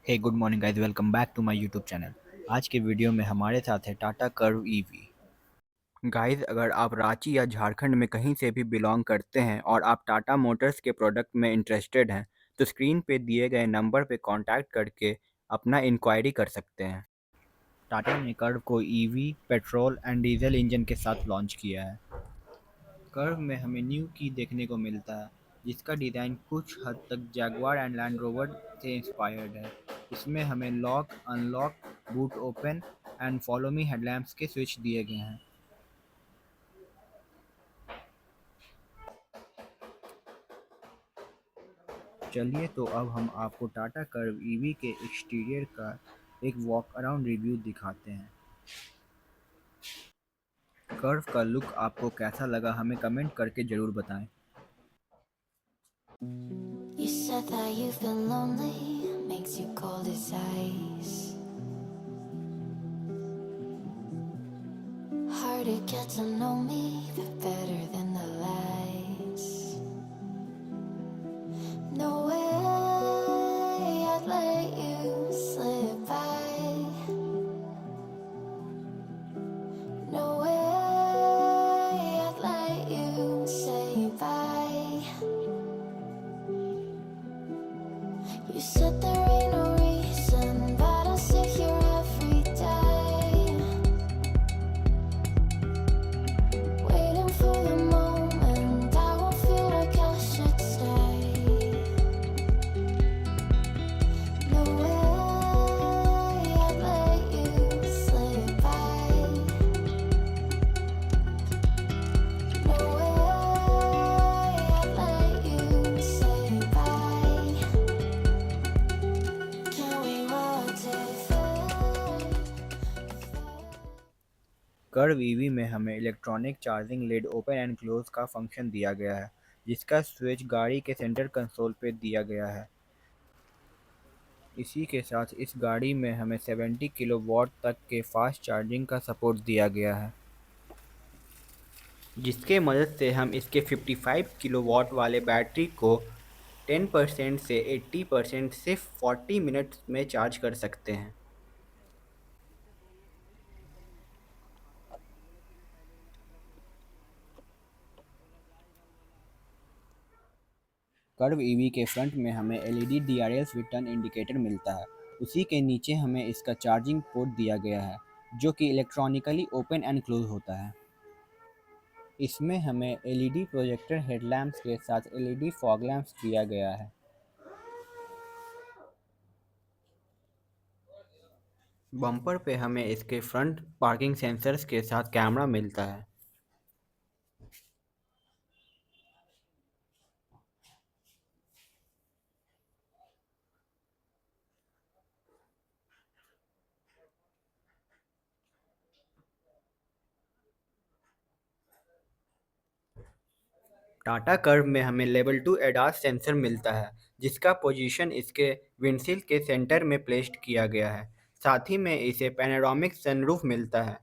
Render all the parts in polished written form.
Hey good morning guys, welcome back to my YouTube channel. आज के video में हमारे साथ है टाटा कर्व ईवी। गाइस, अगर आप रांची या झारखंड में कहीं से भी बिलोंग करते हैं और आप टाटा मोटर्स के प्रोडक्ट में इंटरेस्टेड हैं तो स्क्रीन पे दिए गए नंबर पे कांटेक्ट करके अपना इंक्वायरी कर सकते हैं। टाटा ने कर्व को EV, petrol and diesel engine के साथ लॉन्च किया है। कर्व में हमें न्यू की देखने को मिलता है, जिसका डिज़ाइन कुछ हद तक जैगवार एंड लैंड रोवर से इंस्पायर्ड है। इसमें हमें lock, unlock, boot open and follow me headlamps के स्विच दिए गए हैं। चलिए तो अब हम आपको टाटा कर्व ईवी के एक्सटीरियर का एक वॉक अराउंड रिव्यू दिखाते हैं। कर्व का लुक आपको कैसा लगा हमें कमेंट करके ज़रूर बताएं। You said that you've been lonely, makes you cold as ice. Hard to get to know me, but better than the lies. No way I'd let you slip by. No way I'd let you say bye. You said there ain't no reason, but I'll sit here every day, waiting for the moment I won't feel like I should stay. No way I'd let you slip by. No way I'd let you say bye. Can we watch it fade? Curvv EV में हमें electronic charging lid open and close का function दिया गया है, जिसका switch गाड़ी के centre console पे दिया गया है। इसी के साथ इस गाड़ी में हमें 70 किलोवाट तक के फास्ट चार्जिंग का सपोर्ट दिया गया है, जिसके मदद से हम इसके 55 किलोवाट वाले बैटरी को 10% से 80% सिर्फ 40 मिनट्स में चार्ज कर सकते हैं। कर्व ईवी के फ्रंट में हमें एलईडी डीआरएल रिटर्न इंडिकेटर मिलता है। उसी के नीचे हमें इसका चार्जिंग पोर्ट दिया गया है, जो कि इलेक्ट्रॉनिकली ओपन एंड क्लोज होता है। इसमें हमें एलईडी प्रोजेक्टर हेडलैम्प्स के साथ एलईडी फॉग लैंप्स दिया गया है। बम्पर पे हमें इसके फ्रंट पार्किंग सेंसर्स के साथ कैमरा मिलता है। टाटा कर्व में हमें लेवल 2 एडास सेंसर मिलता है, जिसका पोजीशन इसके विंडशील्ड के सेंटर में प्लेस्ड किया गया है। साथ ही में इसे पैनोरामिक सनरूफ मिलता है।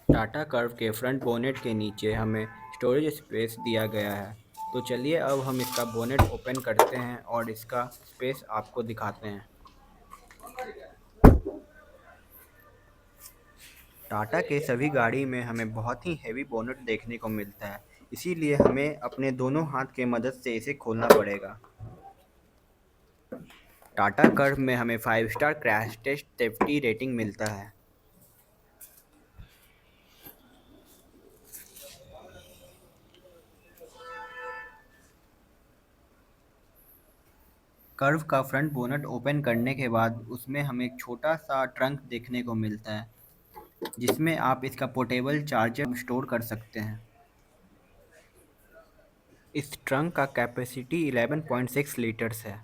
टाटा कर्व के फ्रंट बोनेट के नीचे हमें स्टोरेज स्पेस दिया गया है। तो चलिए अब हम इसका बोनेट ओपन करते हैं और इसका स्पेस आपको दिखाते हैं। टाटा के सभी गाड़ी में हमें बहुत ही हैवी बोनेट देखने को मिलता है, इसीलिए हमें अपने दोनों हाथ के मदद से इसे खोलना पड़ेगा। टाटा कर्व में हमें 5 star crash test safety rating मिलता है। कर्व का फ्रंट बोनट ओपन करने के बाद उसमें हमें एक छोटा सा ट्रंक देखने को मिलता है, जिसमें आप इसका पोर्टेबल चार्जर स्टोर कर सकते हैं। इस ट्रंक का कैपेसिटी 11.6 लीटर्स है।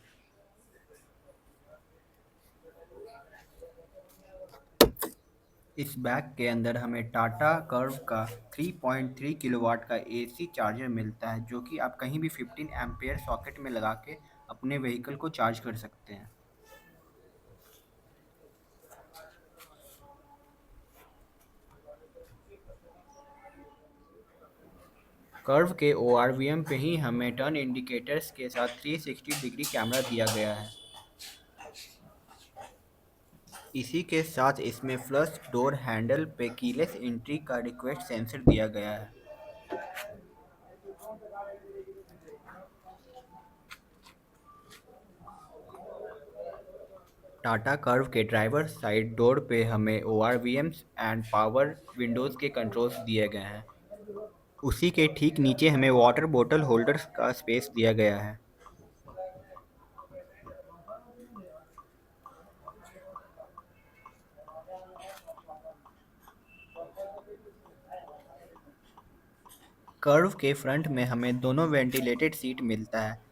इस बैग के अंदर हमें टाटा कर्व का 3.3 किलोवाट का एसी चार्जर मिलता है, जो कि आप कहीं भी 15 एम्पेयर सॉकेट में लगा के अपने व्हीकल को चार्ज कर सकते हैं। कर्व के ओआरवीएम पे ही हमें टर्न इंडिकेटर्स के साथ 360 डिग्री कैमरा दिया गया है। इसी के साथ इसमें फ्लश डोर हैंडल पे कीलेस एंट्री का रिक्वेस्ट सेंसर दिया गया है। टाटा कर्व के ड्राइवर साइड डोर पे हमें ओआरवीएम्स एंड पावर विंडोज़ के कंट्रोल्स दिए गए हैं। उसी के ठीक नीचे हमें वाटर बोतल होल्डर्स का स्पेस दिया गया है। कर्व के फ्रंट में हमें दोनों वेंटिलेटेड सीट मिलता है।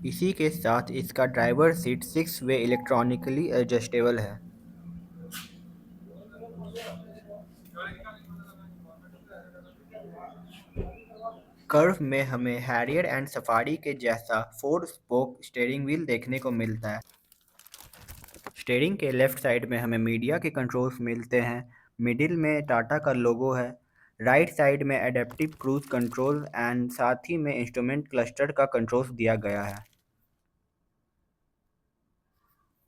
इसी के साथ इसका ड्राइवर सीट 6 वे इलेक्ट्रॉनिकली एडजस्टेबल है। कर्व में हमें हैरियर एंड सफारी के जैसा 4 स्पोक स्टीयरिंग व्हील देखने को मिलता है। स्टीयरिंग के लेफ्ट साइड में हमें मीडिया के कंट्रोल्स मिलते हैं। मिडिल में टाटा का लोगो है। राइट साइड में एडेप्टिव क्रूज कंट्रोल एंड साथ ही में इंस्ट्रूमेंट क्लस्टर का कंट्रोल्स दिया गया है।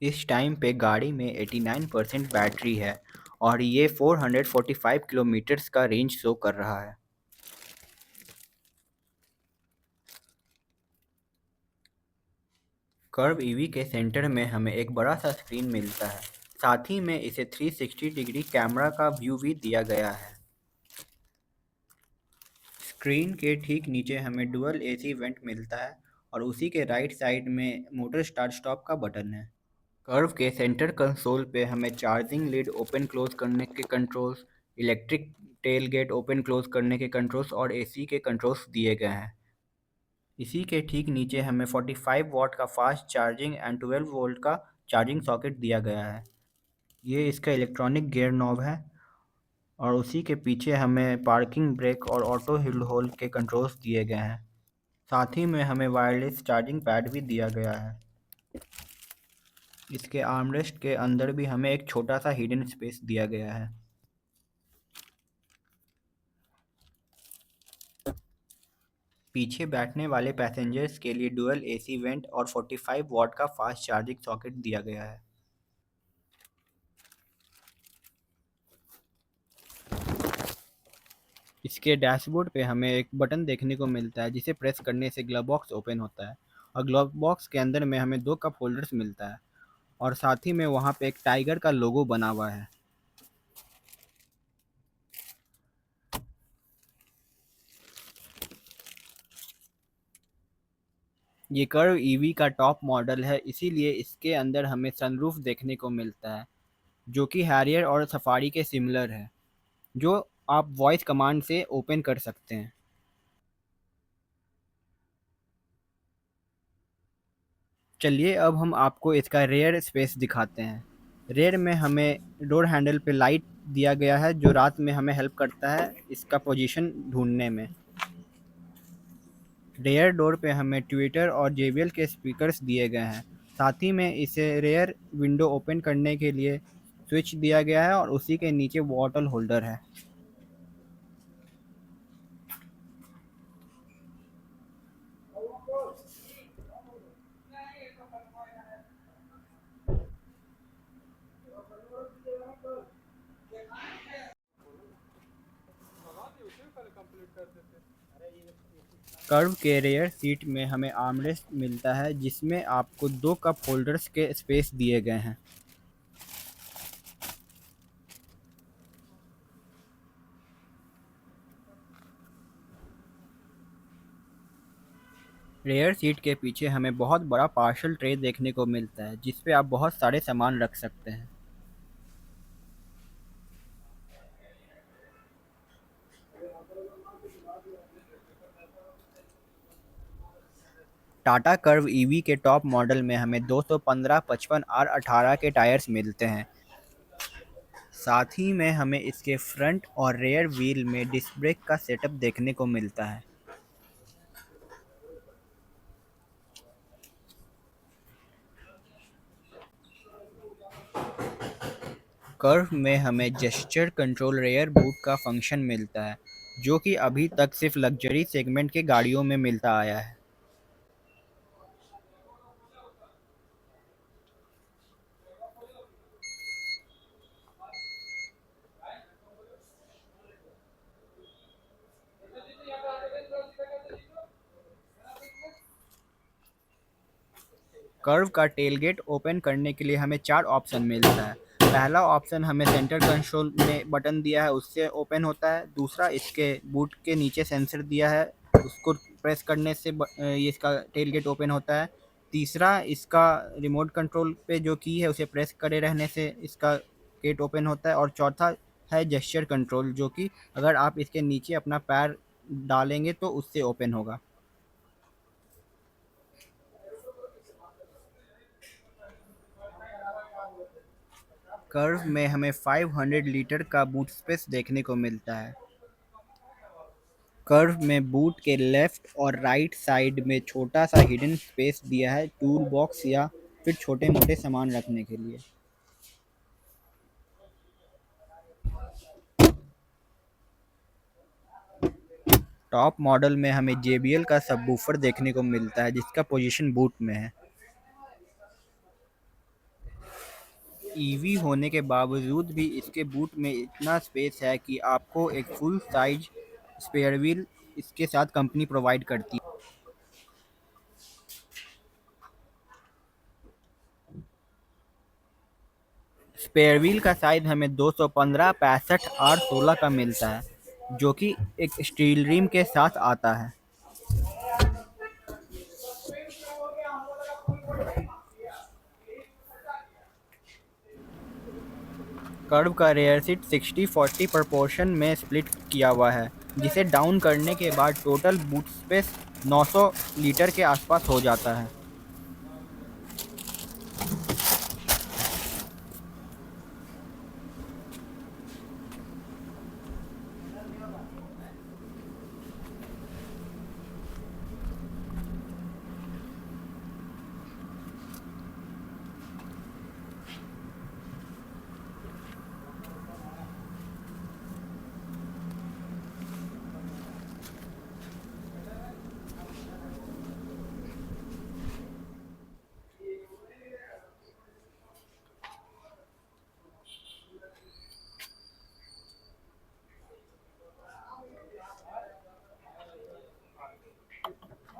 इस टाइम पे गाड़ी में 89% बैटरी है और ये 445 किलोमीटर्स का रेंज शो कर रहा है। कर्व ईवी के सेंटर में हमें एक बड़ा सा स्क्रीन मिलता है। साथ ही में इसे 360 डिग्री कैमरा का व्यू भी दिया गया है। स्क्रीन के ठीक नीचे हमें डुअल एसी वेंट मिलता है और उसी के राइट साइड में मोटर स्टार्ट स्टॉप का बटन है। कर्व के सेंटर कंसोल पे हमें चार्जिंग लीड ओपन क्लोज करने के controls, electric tailgate open close करने के कंट्रोल्स और एसी के कंट्रोल्स दिए गए हैं। इसी के ठीक नीचे हमें 45 वॉट का फास्ट चार्जिंग एंड 12 वोल्ट का चार्जिंग सॉकेट दिया गया है। ये इसका इलेक्ट्रॉनिक गियर नॉब है और उसी के पीछे हमें पार्किंग ब्रेक और ऑटो होल्ड के कंट्रोल्स दिए गए हैं। साथ ही में हमें वायरलेस चार्जिंग पैड भी दिया गया है। इसके आर्मरेस्ट के अंदर भी हमें एक छोटा सा हिडन स्पेस दिया गया है। पीछे बैठने वाले पैसेंजर्स के लिए डुअल एसी वेंट और 45 वॉट का फास्ट चार्जिंग सॉकेट दिया गया है। इसके डैशबोर्ड पे हमें एक बटन देखने को मिलता है जिसे प्रेस करने से ग्लव बॉक्स ओपन होता है और ग्लव बॉक्स के अंदर में हमें 2 कप होल्डर्स मिलता है और साथ ही में वहाँ पे एक टाइगर का लोगो बना हुआ है। ये कर्व ईवी का टॉप मॉडल है, इसीलिए इसके अंदर हमें सनरूफ देखने को मिलता है जो कि हैरियर और सफारी के सिमिलर है, जो आप वॉइस कमांड से ओपन कर सकते हैं। चलिए अब हम आपको इसका रेयर स्पेस दिखाते हैं। रेयर में हमें डोर हैंडल पे लाइट दिया गया है जो रात में हमें हेल्प करता है इसका पोजीशन ढूंढने में। रेयर डोर पे हमें ट्विटर और JBL के स्पीकर्स दिए गए हैं। साथ ही में इसे रेयर विंडो ओपन करने के लिए स्विच दिया गया है और उसी के नीचे बॉटल होल्डर है। कर्व के रेयर सीट में हमें आर्मरेस्ट मिलता है जिसमें आपको 2 कप होल्डर्स के स्पेस दिए गए हैं। रेयर सीट के पीछे हमें बहुत बड़ा पार्सल ट्रे देखने को मिलता है जिस पे आप बहुत सारे सामान रख सकते हैं। टाटा कर्व ईवी के टॉप मॉडल में हमें 215 55 R18 के टायर्स मिलते हैं। साथ ही में हमें इसके फ्रंट और रेयर व्हील में डिस्क ब्रेक का सेटअप देखने को मिलता है। कर्व में हमें जेस्चर कंट्रोल रेयर बूट का फंक्शन मिलता है, जो कि अभी तक सिर्फ लग्जरी सेगमेंट के गाड़ियों में मिलता आया है। कर्व का टेलगेट ओपन करने के लिए हमें 4 ऑप्शन मिलता है। पहला ऑप्शन हमें सेंटर कंसोल में बटन दिया है, उससे ओपन होता है। दूसरा इसके बूट के नीचे सेंसर दिया है, उसको प्रेस करने से ये इसका टेलगेट ओपन होता है। तीसरा इसका रिमोट कंट्रोल पे जो की है उसे प्रेस करे रहने से इसका गेट ओपन होता है। और चौथा है जेस्चर कंट्रोल, जो कि अगर आप इसके नीचे अपना पैर डालेंगे तो उससे ओपन होगा। कर्व में हमें 500 लीटर का बूट स्पेस देखने को मिलता है। कर्व में बूट के लेफ्ट और राइट साइड में छोटा सा हिडन स्पेस दिया है, टूल बॉक्स या फिर छोटे मोटे सामान रखने के लिए। टॉप मॉडल में हमें JBL का सबवूफर देखने को मिलता है, जिसका पोजीशन बूट में है। ईवी होने के बावजूद भी इसके बूट में इतना स्पेस है कि आपको एक फुल साइज स्पेयर व्हील इसके साथ कंपनी प्रोवाइड करती है। स्पेयर व्हील का साइज हमें 215, 65 और 16 का मिलता है, जो कि एक स्टील रिम के साथ आता है। कर्व का रेयर सीट 60-40 प्रोपोर्शन में स्प्लिट किया हुआ है, जिसे डाउन करने के बाद टोटल बूट स्पेस 900 लीटर के आसपास हो जाता है।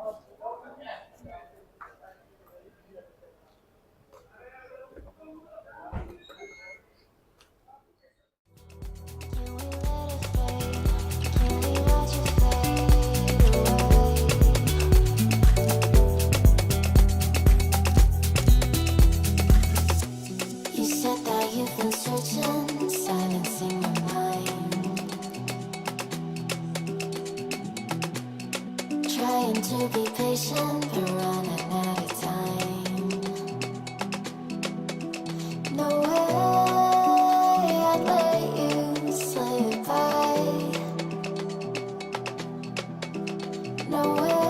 Can we let it fade? Can we watch it fade away? You said that you've been searching, silencing your mind, trying to be patient but running out of time. No way I'd let you slip by. No way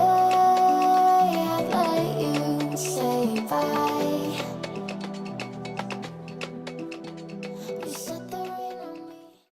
I'd let you say bye.